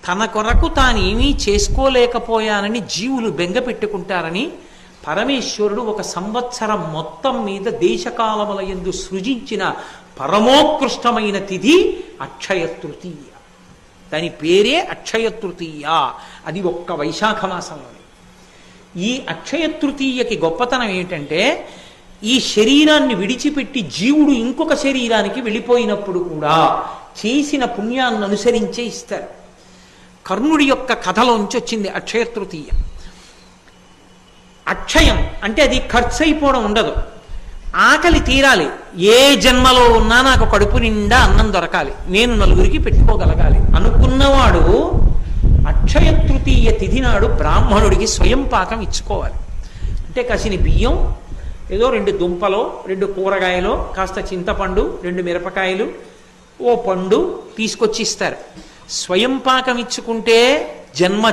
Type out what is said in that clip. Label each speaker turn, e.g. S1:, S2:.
S1: తన కొరకు తానేమీ చేసుకోలేకపోయానని జీవులు బెంగ పెట్టుకుంటారని పరమేశ్వరుడు ఒక సంవత్సరం మొత్తం మీద దేశకాలముల యందు సృజించిన పరమోత్కృష్టమైన తిథి అక్షయ తృతీయ. దాని పేరే అక్షయ తృతీయ. అది ఒక్క వైశాఖ మాసంలోనే. ఈ అక్షయ తృతీయకి గొప్పతనం ఏంటంటే, ఈ శరీరాన్ని విడిచిపెట్టి జీవుడు ఇంకొక శరీరానికి వెళ్ళిపోయినప్పుడు కూడా చేసిన పుణ్యాన్ని అనుసరించే ఇస్తారు. కర్ణుడి యొక్క కథలోంచి వచ్చింది అక్షయ తృతీయ. అక్షయం అంటే అది ఖర్చు అయిపోవడం ఉండదు. ఆకలి తీరాలి. ఏ జన్మలో ఉన్నా నాకు కడుపు నిండా అన్నం దొరకాలి, నేను నలుగురికి పెట్టుకోగలగాలి అనుకున్నవాడు అక్షయ తృతీయ తిథి నాడు బ్రాహ్మణుడికి స్వయం పాకం ఇచ్చుకోవాలి. అంటే కసిని బియ్యం, ఏదో 2 దుంపలో 2 కూరగాయలో, కాస్త చింతపండు, 2 మిరపకాయలు, ఓ పండు తీసుకొచ్చి ఇస్తారు. స్వయం పాకం ఇచ్చుకుంటే జన్మ